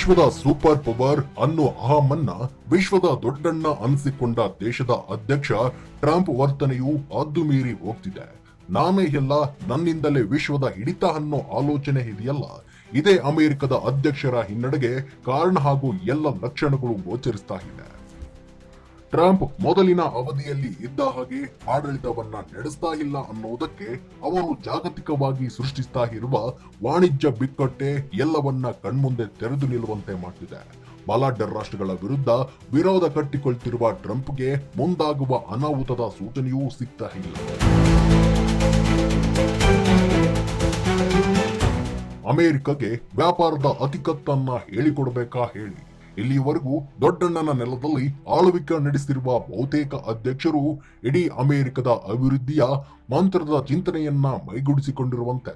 ವಿಶ್ವದ super power ಅನ್ನೋ ಅಹಮನ್ನ ವಿಶ್ವದ ದೊಡ್ಡಣ್ಣ ಅನಿಸಿಕೊಂಡ ದೇಶದ ಅಧ್ಯಕ್ಷ ಟ್ರಂಪ್ ವರ್ತನೆಯು ಹದ್ದು ಮೀರಿ ಹೋಗ್ತಿದೆ. ನಾನೇ ಎಲ್ಲ, ನನ್ನಿಂದಲೇ ವಿಶ್ವದ ಹಿಡಿತ ಅನ್ನೋ ಆಲೋಚನೆ ಇದೆಯಲ್ಲ, ಇದೇ ಅಮೆರಿಕದ ಅಧ್ಯಕ್ಷರ ಹಿನ್ನಡೆಗೆ ಕಾರಣ ಹಾಗೂ ಎಲ್ಲ ಲಕ್ಷಣಗಳು ಗೋಚರಿಸ್ತಾ ಇದೆ. ಟ್ರಂಪ್ ಮೊದಲಿನ ಅವಧಿಯಲ್ಲಿ ಇದ್ದ ಹಾಗೆ ಆಡಳಿತವನ್ನ ನಡೆಸ್ತಾ ಇಲ್ಲ ಅನ್ನೋದಕ್ಕೆ ಅವನು ಜಾಗತಿಕವಾಗಿ ಸೃಷ್ಟಿಸ್ತಾ ಇರುವ ವಾಣಿಜ್ಯ ಬಿಕ್ಕಟ್ಟೆ ಎಲ್ಲವನ್ನ ಕಣ್ಮುಂದೆ ತೆರೆದು ನಿಲ್ಲುವಂತೆ ಮಾಡ್ತಿದೆ. ಬಲಾಢ್ಯ ರಾಷ್ಟ್ರಗಳ ವಿರುದ್ಧ ವಿರೋಧ ಕಟ್ಟಿಕೊಳ್ತಿರುವ ಟ್ರಂಪ್ಗೆ ಮುಂದಾಗುವ ಅನಾಹುತದ ಸೂಚನೆಯೂ ಸಿಗ್ತಾ ಇಲ್ಲ. ಅಮೆರಿಕಗೆ ವ್ಯಾಪಾರದ ಅತಿಕತ್ತನ್ನ ಹೇಳಿಕೊಡ್ಬೇಕಾ ಹೇಳಿ? ಇಲ್ಲಿಯವರೆಗೂ ದೊಡ್ಡಣ್ಣನ ನೆಲದಲ್ಲಿ ಆಳ್ವಿಕೆ ನಡೆಸಿರುವ ಬಹುತೇಕ ಅಧ್ಯಕ್ಷರು ಇಡೀ ಅಮೆರಿಕದ ಅಭಿವೃದ್ಧಿಯ ಮಂತ್ರದ ಚಿಂತನೆಯನ್ನ ಮೈಗೂಡಿಸಿಕೊಂಡಿರುವಂತೆ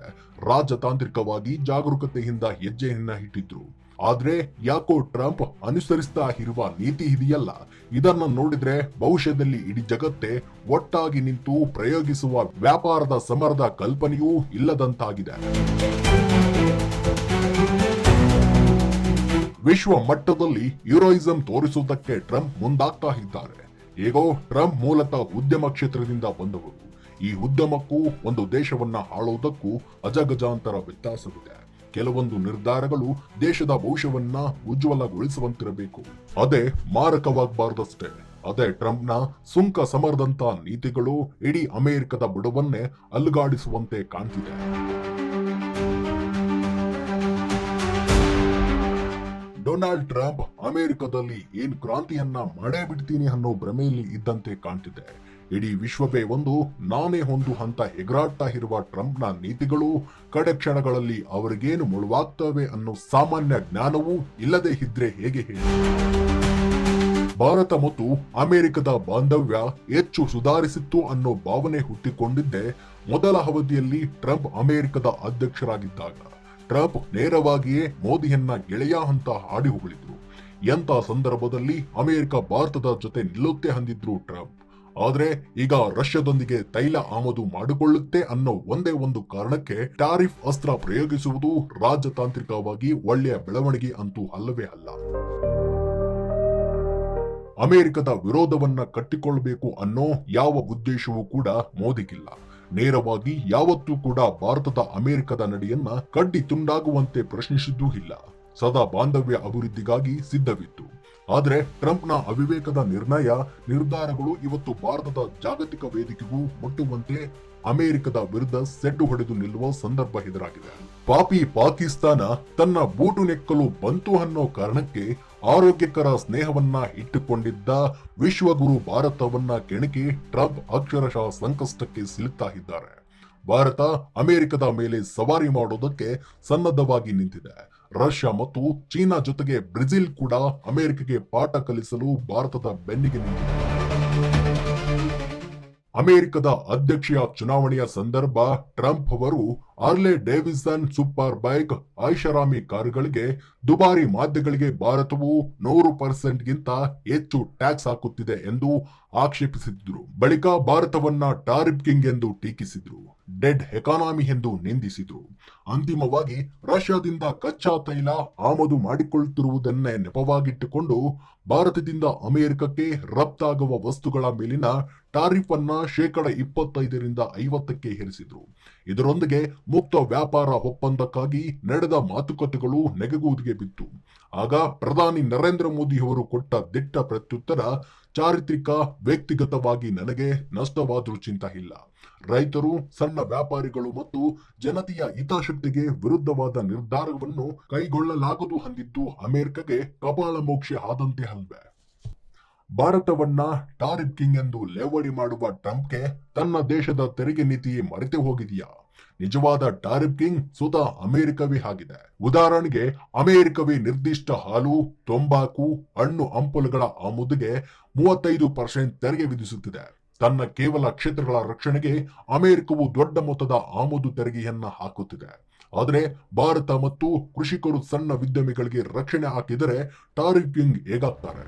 ರಾಜತಾಂತ್ರಿಕವಾಗಿ ಜಾಗರೂಕತೆಯಿಂದ ಹೆಜ್ಜೆಯನ್ನ ಇಟ್ಟಿದ್ರು. ಆದ್ರೆ ಯಾಕೋ ಟ್ರಂಪ್ ಅನುಸರಿಸ್ತಾ ಇರುವ ನೀತಿ ಇದೆಯಲ್ಲ, ಇದನ್ನ ನೋಡಿದ್ರೆ ಭವಿಷ್ಯದಲ್ಲಿ ಇಡೀ ಜಗತ್ತೇ ಒಟ್ಟಾಗಿ ನಿಂತು ಪ್ರಯೋಗಿಸುವ ವ್ಯಾಪಾರದ ಸಮರದ ಕಲ್ಪನೆಯೂ ಇಲ್ಲದಂತಾಗಿದೆ. ವಿಶ್ವ ಮಟ್ಟದಲ್ಲಿ ಹೀರೋಯಿಸಂ ತೋರಿಸುವುದಕ್ಕೆ ಟ್ರಂಪ್ ಮುಂದಾಗ್ತಾ ಇದ್ದಾರೆ. ಹೇಗೋ ಟ್ರಂಪ್ ಮೂಲತಃ ಉದ್ಯಮ ಕ್ಷೇತ್ರದಿಂದ ಬಂದವರು. ಈ ಉದ್ಯಮಕ್ಕೂ ಒಂದು ದೇಶವನ್ನ ಆಳುವುದಕ್ಕೂ ಅಜಗಜಾಂತರ ವ್ಯತ್ಯಾಸವಿದೆ. ಕೆಲವೊಂದು ನಿರ್ಧಾರಗಳು ದೇಶದ ಭವಿಷ್ಯವನ್ನ ಉಜ್ವಲಗೊಳಿಸುವಂತಿರಬೇಕು, ಅದೇ ಮಾರಕವಾಗಬಾರ್ದಷ್ಟೇ. ಅದೇ ಟ್ರಂಪ್ನ ಸುಂಕ ಸಮರದಂತ ನೀತಿಗಳು ಇಡೀ ಅಮೆರಿಕದ ಬುಡವನ್ನೇ ಅಲುಗಾಡಿಸುವಂತೆ ಕಾಣ್ತಿದೆ. ಡೊನಾಲ್ಡ್ ಟ್ರಂಪ್ ಅಮೆರಿಕದಲ್ಲಿ ಏನ್ ಕ್ರಾಂತಿಯನ್ನ ಮಾಡೇ ಬಿಡ್ತೀನಿ ಅನ್ನೋ ಭ್ರಮೆಯಲ್ಲಿ ಇದ್ದಂತೆ ಕಾಣ್ತಿದೆ. ಇಡೀ ವಿಶ್ವವೇ ಒಂದು, ನಾನೇ ಒಂದು ಅಂತ ಎಗರಾಡ್ತಾ ಇರುವ ಟ್ರಂಪ್ನ ನೀತಿಗಳು ಕಡೆ ಕ್ಷಣಗಳಲ್ಲಿ ಅವರಿಗೇನು ಮುಳುವಾಗ್ತವೆ ಅನ್ನೋ ಸಾಮಾನ್ಯ ಜ್ಞಾನವೂ ಇಲ್ಲದೆ ಇದ್ರೆ ಹೇಗೆ ಹೇಳಿ? ಭಾರತ ಮತ್ತು ಅಮೆರಿಕದ ಬಾಂಧವ್ಯ ಹೆಚ್ಚು ಸುಧಾರಿಸಿತ್ತು ಅನ್ನೋ ಭಾವನೆ ಹುಟ್ಟಿಕೊಂಡಿದ್ದೇ ಮೊದಲ ಅವಧಿಯಲ್ಲಿ ಟ್ರಂಪ್ ಅಮೆರಿಕದ ಅಧ್ಯಕ್ಷರಾಗಿದ್ದಾಗ. ಟ್ರಂಪ್ ನೇರವಾಗಿಯೇ ಮೋದಿಯನ್ನ ಗೆಳೆಯ ಅಂತ ಹಾಡಿ ಹೊಗಳಿದ್ರು. ಎಂತ ಸಂದರ್ಭದಲ್ಲಿ ಅಮೆರಿಕ ಭಾರತದ ಜೊತೆ ನಿಲ್ಲುತ್ತೆ ಅಂದಿದ್ರು ಟ್ರಂಪ್. ಆದ್ರೆ ಈಗ ರಷ್ಯಾದೊಂದಿಗೆ ತೈಲ ಆಮದು ಮಾಡಿಕೊಳ್ಳುತ್ತೆ ಅನ್ನೋ ಒಂದೇ ಒಂದು ಕಾರಣಕ್ಕೆ ಟ್ಯಾರಿಫ್ ಅಸ್ತ್ರ ಪ್ರಯೋಗಿಸುವುದು ರಾಜತಾಂತ್ರಿಕವಾಗಿ ಒಳ್ಳೆಯ ಬೆಳವಣಿಗೆ ಅಂತೂ ಅಲ್ಲವೇ ಅಲ್ಲ. ಅಮೆರಿಕದ ವಿರೋಧವನ್ನ ಕಟ್ಟಿಕೊಳ್ಳಬೇಕು ಅನ್ನೋ ಯಾವ ಉದ್ದೇಶವೂ ಕೂಡ ಮೋದಿಗಿಲ್ಲ. ನೇರವಾಗಿ ಯಾವತ್ತೂ ಕೂಡ ಭಾರತದ ಅಮೆರಿಕದ ನಡೆಯನ್ನ ಕಡ್ಡಿ ತುಂಡಾಗುವಂತೆ ಪ್ರಶ್ನಿಸಿದ್ದೂ ಇಲ್ಲ. ಸದಾ ಬಾಂಧವ್ಯ ಅಭಿವೃದ್ಧಿಗಾಗಿ ಸಿದ್ಧವಿತ್ತು. ಆದ್ರೆ ಟ್ರಂಪ್ನ ಅವಿವೇಕದ ನಿರ್ಧಾರಗಳು ಇವತ್ತು ಭಾರತದ ಜಾಗತಿಕ ವೇದಿಕೆಗೂ ಮುಟ್ಟುವಂತೆ ಅಮೆರಿಕದ ವಿರುದ್ಧ ಸೆಡ್ಡು ಹೊಡೆದು ನಿಲ್ಲುವ ಸಂದರ್ಭ ಎದುರಾಗಿದೆ. ಪಾಪಿ ಪಾಕಿಸ್ತಾನ ತನ್ನ ಬೂಟು ನೆಕ್ಕಲು ಬಂತು ಅನ್ನೋ ಕಾರಣಕ್ಕೆ ಆರೋಗ್ಯಕರ ಸ್ನೇಹವನ್ನ ಇಟ್ಟುಕೊಂಡಿದ್ದ ವಿಶ್ವಗುರು ಭಾರತವನ್ನ ಕೆಣಕಿ ಟ್ರಂಪ್ ಅಕ್ಷರಶಃ ಸಂಕಷ್ಟಕ್ಕೆ ಸಿಲುಕ್ತಾ ಇದ್ದಾರೆ. ಭಾರತ ಅಮೆರಿಕದ ಮೇಲೆ ಸವಾರಿ ಮಾಡೋದಕ್ಕೆ ಸನ್ನದ್ಧವಾಗಿ ನಿಂತಿದೆ. ರಷ್ಯಾ ಮತ್ತು ಚೀನಾ ಜೊತೆಗೆ ಬ್ರೆಜಿಲ್ ಕೂಡ ಅಮೆರಿಕಗೆ ಪಾಠ ಕಲಿಸಲು ಭಾರತದ ಬೆನ್ನಿಗೆ ನಿಂತಿದೆ. ಅಮೆರಿಕದ ಅಧ್ಯಕ್ಷೀಯ ಚುನಾವಣೆಯ ಸಂದರ್ಭ ಟ್ರಂಪ್ ಅವರು ಆರ್ಲೆ ಡೇವಿಸನ್ ಸೂಪರ್ ಬೈಕ್ ಐಷಾರಾಮಿ ಕಾರುಗಳಿಗೆ ದುಬಾರಿ ಮಾಧ್ಯಗಳಿಗೆ ಭಾರತವು 100% ಗಿಂತ ಹೆಚ್ಚು ಟ್ಯಾಕ್ಸ್ ಹಾಕುತ್ತಿದೆ ಎಂದು ಆಕ್ಷೇಪಿಸಿದ್ರು. ಬಳಿಕ ಭಾರತವನ್ನ ಟಾರಿಫ್ ಕಿಂಗ್ ಎಂದು ಟೀಕಿಸಿದ್ರು. ಡೆಡ್ ಎಕಾನಮಿ ಎಂದು ನಿಂದಿಸಿದ್ರು. ಅಂತಿಮವಾಗಿ ರಷ್ಯಾದಿಂದ ಕಚ್ಚಾ ತೈಲ ಆಮದು ಮಾಡಿಕೊಳ್ಳುತ್ತಿರುವುದನ್ನೇ ನೆಪವಾಗಿಟ್ಟುಕೊಂಡು ಭಾರತದಿಂದ ಅಮೆರಿಕಕ್ಕೆ ರಫ್ತಾಗುವ ವಸ್ತುಗಳ ಮೇಲಿನ ಟಾರಿಫ್ ಅನ್ನ 25% 50% ಹೇರಿಸಿದ್ರು. ಇದರೊಂದಿಗೆ ಮುಕ್ತ ವ್ಯಾಪಾರ ಒಪ್ಪಂದಕ್ಕಾಗಿ ನಡೆದ ಮಾತುಕತೆಗಳು ನೆಗೆಗುದಿಗೆ ಬಿತ್ತು. ಆಗ ಪ್ರಧಾನಿ ನರೇಂದ್ರ ಮೋದಿ ಅವರು ಕೊಟ್ಟ ದಿಟ್ಟ ಪ್ರತ್ಯುತ್ತರ, ಚಾರಿತ್ರಿಕ, ವ್ಯಕ್ತಿಗತವಾಗಿ ನನಗೆ ನಷ್ಟವಾದ್ರೂ ಚಿಂತೆ ಇಲ್ಲ. ರೈತರು, ಸಣ್ಣ ವ್ಯಾಪಾರಿಗಳು ಮತ್ತು ಜನತೆಯ ಹಿತಾಸಕ್ತಿಗೆ ವಿರುದ್ಧವಾದ ನಿರ್ಧಾರವನ್ನು ಕೈಗೊಳ್ಳಲಾಗದು ಅಂದಿದ್ದು ಅಮೆರಿಕಗೆ ಕಪಾಳ ಮೋಕ್ಷ ಆದಂತೆ ಅಲ್ವೇ? ಭಾರತವನ್ನ ಟಾರಿಫ್ ಕಿಂಗ್ ಎಂದು ಲೇವಡಿ ಮಾಡುವ ಟ್ರಂಪ್ಗೆ ತನ್ನ ದೇಶದ ತೆರಿಗೆ ನೀತಿಯೇ ಮರೆತು ಹೋಗಿದೆಯಾ? ನಿಜವಾದ ಟಾರಿಫ್ ಕಿಂಗ್ ಸ್ವತಃ ಅಮೆರಿಕವೇ ಆಗಿದೆ. ಉದಾಹರಣೆಗೆ ಅಮೆರಿಕವೇ ನಿರ್ದಿಷ್ಟ ಹಾಲು, ತಂಬಾಕು, ಹಣ್ಣು ಹಂಪಲುಗಳ ಆಮದಿಗೆ 35% ತೆರಿಗೆ ವಿಧಿಸುತ್ತಿದೆ. ತನ್ನ ಕೇವಲ ಕ್ಷೇತ್ರಗಳ ರಕ್ಷಣೆಗೆ ಅಮೆರಿಕವು ದೊಡ್ಡ ಮೊತ್ತದ ಆಮದು ತೆರಿಗೆಯನ್ನ ಹಾಕುತ್ತಿದೆ. ಆದರೆ ಭಾರತ ಮತ್ತು ಕೃಷಿಕರು, ಸಣ್ಣ ಉದ್ಯಮಿಗಳಿಗೆ ರಕ್ಷಣೆ ಹಾಕಿದರೆ ಟಾರಿಫ್ ಕಿಂಗ್ ಹೇಗಾಗ್ತಾರೆ?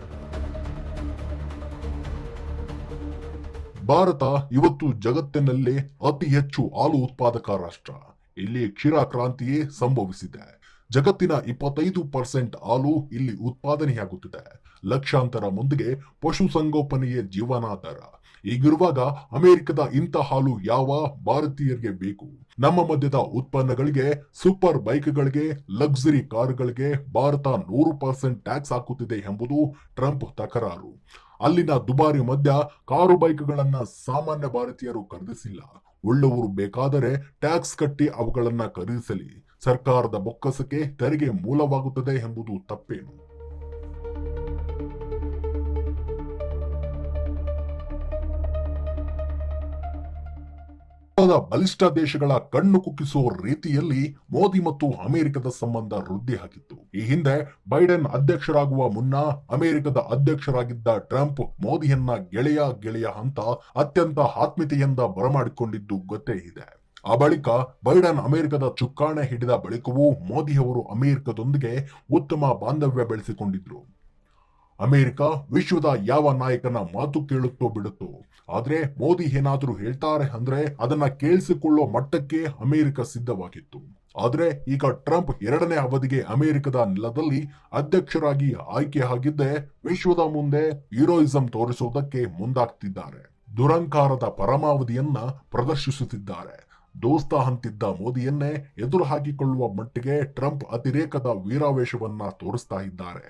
ಭಾರತ ಇವತ್ತು ಜಗತ್ತಿನಲ್ಲೇ ಅತಿ ಹೆಚ್ಚು ಹಾಲು ಉತ್ಪಾದಕ ರಾಷ್ಟ್ರ. ಇಲ್ಲಿ ಕ್ಷೀರ ಕ್ರಾಂತಿಯೇ ಸಂಭವಿಸಿದೆ. ಜಗತ್ತಿನ 25% ಹಾಲು ಇಲ್ಲಿ ಉತ್ಪಾದನೆಯಾಗುತ್ತಿದೆ. ಲಕ್ಷಾಂತರ ಮಂದಿಗೆ ಪಶುಸಂಗೋಪನೆಯೇ ಜೀವನಾಧಾರ. ಹೀಗಿರುವಾಗ ಅಮೆರಿಕದ ಇಂಥ ಹಾಲು ಯಾವ ಭಾರತೀಯರಿಗೆ ಬೇಕು? ನಮ್ಮ ಮಧ್ಯದ ಉತ್ಪನ್ನಗಳಿಗೆ, ಸೂಪರ್ ಬೈಕ್ಗಳಿಗೆ, ಲಕ್ಸುರಿ ಕಾರುಗಳಿಗೆ ಭಾರತ 100% ಟ್ಯಾಕ್ಸ್ ಹಾಕುತ್ತಿದೆ ಎಂಬುದು ಟ್ರಂಪ್ ತಕರಾರು. ಅಲ್ಲಿನ ದುಬಾರಿ ಮದ್ಯ, ಕಾರು ಬೈಕ್ಗಳನ್ನ ಸಾಮಾನ್ಯ ಭಾರತೀಯರು ಖರೀದಿಸಿಲ್ಲ. ಉಳ್ಳವರು ಬೇಕಾದರೆ ಟ್ಯಾಕ್ಸ್ ಕಟ್ಟಿ ಅವುಗಳನ್ನ ಖರೀದಿಸಲಿ. ಸರ್ಕಾರದ ಬೊಕ್ಕಸಕ್ಕೆ ತೆರಿಗೆ ಮೂಲವಾಗುತ್ತದೆ ಎಂಬುದು ತಪ್ಪೇನು? ಬಲಿಷ್ಠ ದೇಶಗಳ ಕಣ್ಣು ಕುಕ್ಕಿಸುವ ರೀತಿಯಲ್ಲಿ ಮೋದಿ ಮತ್ತು ಅಮೆರಿಕದ ಸಂಬಂಧ ವೃದ್ಧಿ ಆಗಿತ್ತು. ಈ ಹಿಂದೆ ಬೈಡೆನ್ ಅಧ್ಯಕ್ಷರಾಗುವ ಮುನ್ನ ಅಮೆರಿಕದ ಅಧ್ಯಕ್ಷರಾಗಿದ್ದ ಟ್ರಂಪ್ ಮೋದಿಯನ್ನ ಗೆಳೆಯ ಅಂತ ಅತ್ಯಂತ ಆತ್ಮೀಯತೆಯಿಂದ ಬರಮಾಡಿಕೊಂಡಿದ್ದು ಗೊತ್ತೇ ಇದೆ. ಆ ಬಳಿಕ ಬೈಡನ್ ಅಮೆರಿಕದ ಚುಕ್ಕಾಣಿ ಹಿಡಿದ ಬಳಿಕವೂ ಮೋದಿಯವರು ಅಮೆರಿಕದೊಂದಿಗೆ ಉತ್ತಮ ಬಾಂಧವ್ಯ ಬೆಳೆಸಿಕೊಂಡಿದ್ರು. ಅಮೆರಿಕ ವಿಶ್ವದ ಯಾವ ನಾಯಕನ ಮಾತು ಕೇಳುತ್ತೋ ಬಿಡುತ್ತೋ, ಆದ್ರೆ ಮೋದಿ ಏನಾದ್ರೂ ಹೇಳ್ತಾರೆ ಅಂದ್ರೆ ಅದನ್ನ ಕೇಳಿಸಿಕೊಳ್ಳೋ ಮಟ್ಟಕ್ಕೆ ಅಮೆರಿಕ ಸಿದ್ಧವಾಗಿತ್ತು. ಆದ್ರೆ ಈಗ ಟ್ರಂಪ್ 2ನೇ ಅವಧಿಗೆ ಅಮೆರಿಕದ ನೆಲದಲ್ಲಿ ಅಧ್ಯಕ್ಷರಾಗಿ ಆಯ್ಕೆ ಆಗಿದ್ದೇ ವಿಶ್ವದ ಮುಂದೆ ಹೀರೋಯಿಸಂ ತೋರಿಸುವುದಕ್ಕೆ ಮುಂದಾಗ್ತಿದ್ದಾರೆ. ದುರಂಕಾರದ ಪರಮಾವಧಿಯನ್ನ ಪ್ರದರ್ಶಿಸುತ್ತಿದ್ದಾರೆ. ದೋಸ್ತ ಅಂತಿದ್ದ ಮೋದಿಯನ್ನೇ ಎದುರು ಹಾಕಿಕೊಳ್ಳುವ ಮಟ್ಟಿಗೆ ಟ್ರಂಪ್ ಅತಿರೇಕದ ವೀರಾವೇಶವನ್ನ ತೋರಿಸ್ತಾ ಇದ್ದಾರೆ.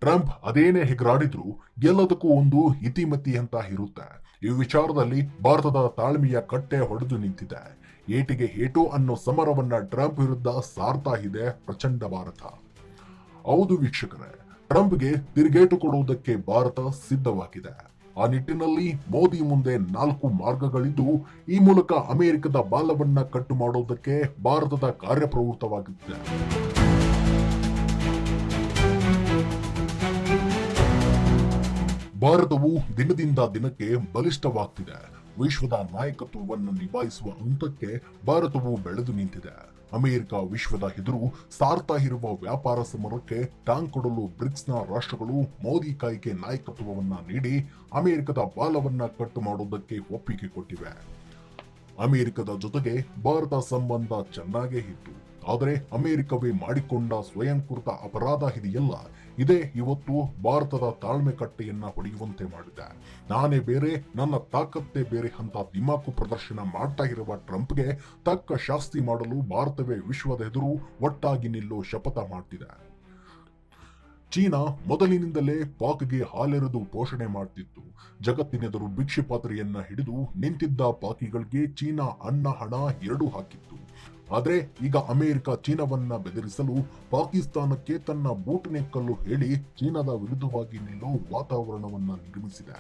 ಟ್ರಂಪ್ ಅದೇನೇ ಹೆಗರಾಡಿದ್ರು ಎಲ್ಲದಕ್ಕೂ ಒಂದು ಇತಿಮಿತಿ ಅಂತ ಇರುತ್ತೆ. ಈ ವಿಚಾರದಲ್ಲಿ ಭಾರತದ ತಾಳ್ಮೆಯ ಕಟ್ಟೆ ಹೊಡೆದು ನಿಂತಿದೆ. ಏಟಿಗೆ ಏಟು ಅನ್ನೋ ಸಮರವನ್ನ ಟ್ರಂಪ್ ವಿರುದ್ಧ ಸಾರ್ತಾ ಇದೆ ಪ್ರಚಂಡ ಭಾರತ. ಹೌದು ವೀಕ್ಷಕರೇ, ಟ್ರಂಪ್ಗೆ ತಿರುಗೇಟು ಕೊಡುವುದಕ್ಕೆ ಭಾರತ ಸಿದ್ಧವಾಗಿದೆ. ಆ ನಿಟ್ಟಿನಲ್ಲಿ ಮೋದಿ ಮುಂದೆ 4 ಮಾರ್ಗಗಳಿದ್ದು ಈ ಮೂಲಕ ಅಮೆರಿಕದ ಬಾಲವನ್ನ ಕಟ್ಟು ಮಾಡುವುದಕ್ಕೆ ಭಾರತದ ಕಾರ್ಯಪ್ರವೃತ್ತವಾಗಿದೆ. ಭಾರತವು ದಿನದಿಂದ ದಿನಕ್ಕೆ ಬಲಿಷ್ಠವಾಗ್ತಿದೆ. ವಿಶ್ವದ ನಾಯಕತ್ವವನ್ನು ನಿಭಾಯಿಸುವ ಹಂತಕ್ಕೆ ಭಾರತವು ಬೆಳೆದು ನಿಂತಿದೆ. ಅಮೆರಿಕ ವಿಶ್ವದ ಎದುರು ಸಾರ್ತಾ ಇರುವ ವ್ಯಾಪಾರ ಸಮರಕ್ಕೆ ಟಾಂಗ್ ಕೊಡಲು ಬ್ರಿಕ್ಸ್ನ ರಾಷ್ಟ್ರಗಳು ಮೋದಿ ಕೈಗೆ ನಾಯಕತ್ವವನ್ನ ನೀಡಿ ಅಮೆರಿಕದ ಬಾಲವನ್ನ ಕಟ್ಟು ಮಾಡುವುದಕ್ಕೆ ಒಪ್ಪಿಗೆ ಕೊಟ್ಟಿವೆ. ಅಮೆರಿಕದ ಜೊತೆಗೆ ಭಾರತ ಸಂಬಂಧ ಚೆನ್ನಾಗೇ ಇತ್ತು. ಆದರೆ ಅಮೆರಿಕವೇ ಮಾಡಿಕೊಂಡ ಸ್ವಯಂಕೃತ ಅಪರಾಧ ಇದೆಯಲ್ಲ, ಇದೇ ಇವತ್ತು ಭಾರತದ ತಾಳ್ಮೆ ಕಟ್ಟೆಯನ್ನ ಹೊಡೆಯುವಂತೆ ಮಾಡಿದೆ. ನಾನೇ ಬೇರೆ, ನನ್ನ ತಾಕತ್ತೇ ಬೇರೆ ಅಂತ ದಿಮಾಕು ಪ್ರದರ್ಶನ ಮಾಡ್ತಾ ಇರುವ ಟ್ರಂಪ್ಗೆ ತಕ್ಕ ಶಾಸ್ತಿ ಮಾಡಲು ಭಾರತವೇ ವಿಶ್ವದ ಎದುರು ಒಟ್ಟಾಗಿ ನಿಲ್ಲೋ ಶಪಥ ಮಾಡ್ತಿದೆ. ಚೀನಾ ಮೊದಲಿನಿಂದಲೇ ಪಾಕ್ಗೆ ಹಾಲೆರೆದು ಪೋಷಣೆ ಮಾಡ್ತಿತ್ತು. ಜಗತ್ತಿನೆದುರು ಭಿಕ್ಷೆ ಪಾತ್ರೆಯನ್ನ ಹಿಡಿದು ನಿಂತಿದ್ದ ಪಾಕಿಗಳಿಗೆ ಚೀನಾ ಅನ್ನ ಹಣ ಎರಡೂ ಹಾಕಿತ್ತು. ಆದ್ರೆ ಈಗ ಅಮೆರಿಕ ಚೀನಾವನ್ನ ಬೆದರಿಸಲು ಪಾಕಿಸ್ತಾನಕ್ಕೆ ತನ್ನ ಬೂಟಿನ ಕಲ್ಲು ಹೇಳಿ ಚೀನಾದ ವಿರುದ್ಧವಾಗಿ ನಿಲ್ಲೋ ವಾತಾವರಣವನ್ನ ನಿರ್ಮಿಸಿದೆ.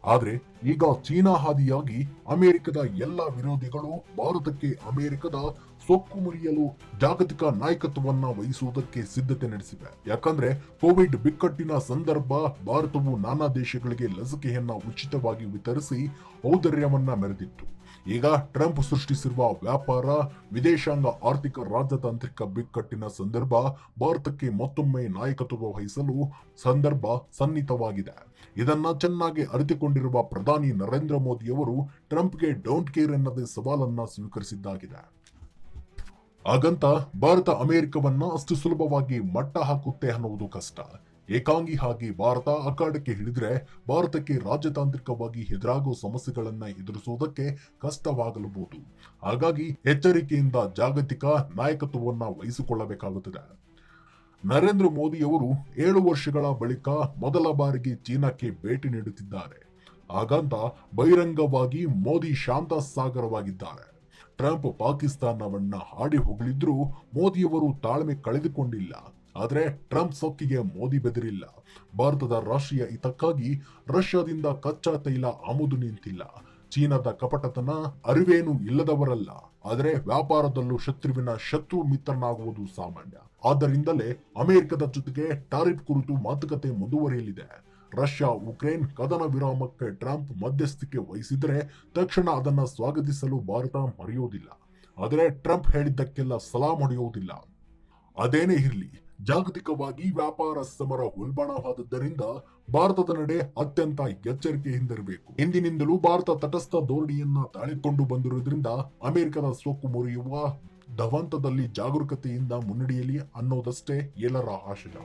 ಆದ್ರೆ ಈಗ ಚೀನಾ ಹಾದಿಯಾಗಿ ಅಮೆರಿಕದ ಎಲ್ಲ ವಿರೋಧಿಗಳು ಭಾರತಕ್ಕೆ ಅಮೆರಿಕದ ಸೊಕ್ಕು ಮುರಿಯಲು ಜಾಗತಿಕ ನಾಯಕತ್ವವನ್ನ ವಹಿಸುವುದಕ್ಕೆ ಸಿದ್ಧತೆ ನಡೆಸಿವೆ. ಯಾಕಂದ್ರೆ ಕೋವಿಡ್ ಬಿಕ್ಕಟ್ಟಿನ ಸಂದರ್ಭ ಭಾರತವು ನಾನಾ ದೇಶಗಳಿಗೆ ಲಸಿಕೆಯನ್ನ ಉಚಿತವಾಗಿ ವಿತರಿಸಿ ಔದಾರ್ಯವನ್ನ ಮೆರೆದಿತ್ತು. ಈಗ ಟ್ರಂಪ್ ಸೃಷ್ಟಿಸಿರುವ ವ್ಯಾಪಾರ, ವಿದೇಶಾಂಗ, ಆರ್ಥಿಕ, ರಾಜತಾಂತ್ರಿಕ ಬಿಕ್ಕಟ್ಟಿನ ಸಂದರ್ಭ ಭಾರತಕ್ಕೆ ಮತ್ತೊಮ್ಮೆ ನಾಯಕತ್ವ ವಹಿಸಲು ಸಂದರ್ಭ ಸನ್ನಿಹಿತವಾಗಿದೆ. ಇದನ್ನ ಚೆನ್ನಾಗಿ ಅರಿತುಕೊಂಡಿರುವ ಪ್ರಧಾನಿ ನರೇಂದ್ರ ಮೋದಿಯವರು ಟ್ರಂಪ್ಗೆ ಡೋಂಟ್ ಕೇರ್ ಎನ್ನದೇ ಸವಾಲನ್ನ ಸ್ವೀಕರಿಸಿದ್ದಾಗಿದೆ. ಹಾಗಂತ ಭಾರತ ಅಮೆರಿಕವನ್ನ ಅಷ್ಟು ಸುಲಭವಾಗಿ ಮಟ್ಟ ಹಾಕುತ್ತೆ ಅನ್ನುವುದು ಕಷ್ಟ. ಏಕಾಂಗಿ ಆಗಿ ಭಾರತ ಅಖಾಡಕ್ಕೆ ಹಿಡಿದ್ರೆ ಭಾರತಕ್ಕೆ ರಾಜತಾಂತ್ರಿಕವಾಗಿ ಎದುರಾಗುವ ಸಮಸ್ಯೆಗಳನ್ನ ಎದುರಿಸುವುದಕ್ಕೆ ಕಷ್ಟವಾಗಲಬಹುದು. ಹಾಗಾಗಿ ಎಚ್ಚರಿಕೆಯಿಂದ ಜಾಗತಿಕ ನಾಯಕತ್ವವನ್ನ ವಹಿಸಿಕೊಳ್ಳಬೇಕಾಗುತ್ತದೆ. ನರೇಂದ್ರ ಮೋದಿಯವರು 7 ವರ್ಷಗಳ ಬಳಿಕ ಮೊದಲ ಬಾರಿಗೆ ಚೀನಾಕ್ಕೆ ಭೇಟಿ ನೀಡುತ್ತಿದ್ದಾರೆ. ಹಾಗಂತ ಬಹಿರಂಗವಾಗಿ ಮೋದಿ ಶಾಂತ ಸಾಗರವಾಗಿದ್ದಾರೆ. ಟ್ರಂಪ್ ಪಾಕಿಸ್ತಾನವನ್ನ ಹಾಡಿ ಹೊಗಳಿದ್ರೂ ಮೋದಿಯವರು ತಾಳ್ಮೆ ಕಳೆದುಕೊಂಡಿಲ್ಲ. ಆದ್ರೆ ಟ್ರಂಪ್ ಸೊಕ್ಕಿಗೆ ಮೋದಿ ಬೆದರಿಲ್ಲ. ಭಾರತದ ರಾಷ್ಟ್ರೀಯ ಹಿತಕ್ಕಾಗಿ ರಷ್ಯಾದಿಂದ ಕಚ್ಚಾ ತೈಲ ಆಮದು ನಿಂತಿಲ್ಲ. ಚೀನಾದ ಕಪಟತನ ಅರಿವೇನು ಇಲ್ಲದವರಲ್ಲ. ಆದರೆ ವ್ಯಾಪಾರದಲ್ಲೂ ಶತ್ರುವಿನ ಶತ್ರು ಮಿತ್ರನಾಗುವುದು ಸಾಮಾನ್ಯ. ಆದ್ದರಿಂದಲೇ ಅಮೆರಿಕದ ಜೊತೆಗೆ ಟಾರಿಫ್ ಕುರಿತು ಮಾತುಕತೆ ಮುಂದುವರಿಯಲಿದೆ. ರಷ್ಯಾ ಉಕ್ರೇನ್ ಕದನ ವಿರಾಮಕ್ಕೆ ಟ್ರಂಪ್ ಮಧ್ಯಸ್ಥಿಕೆ ವಹಿಸಿದರೆ ತಕ್ಷಣ ಅದನ್ನ ಸ್ವಾಗತಿಸಲು ಭಾರತ ಮರೆಯುವುದಿಲ್ಲ. ಆದರೆ ಟ್ರಂಪ್ ಹೇಳಿದ್ದಕ್ಕೆಲ್ಲ ಸಲಾಂ ಹೊಡೆಯುವುದಿಲ್ಲ. ಅದೇನೇ ಇರಲಿ, ಜಾಗತಿಕವಾಗಿ ವ್ಯಾಪಾರ ಸಮರ ಉಲ್ಬಣವಾದದ್ದರಿಂದ ಭಾರತದ ನಡೆ ಅತ್ಯಂತ ಎಚ್ಚರಿಕೆಯಿಂದಿರಬೇಕು. ಇಂದಿನಿಂದಲೂ ಭಾರತ ತಟಸ್ಥ ಧೋರಣೆಯನ್ನ ತಾಳಿಕೊಂಡು ಬಂದಿರುವುದರಿಂದ ಅಮೆರಿಕದ ಸೊಕ್ಕು ಮುರಿಯುವ ಧವಂತದಲ್ಲಿ ಜಾಗರೂಕತೆಯಿಂದ ಮುನ್ನಡೆಯಲಿ ಅನ್ನೋದಷ್ಟೇ ಎಲ್ಲರ ಆಶಯ.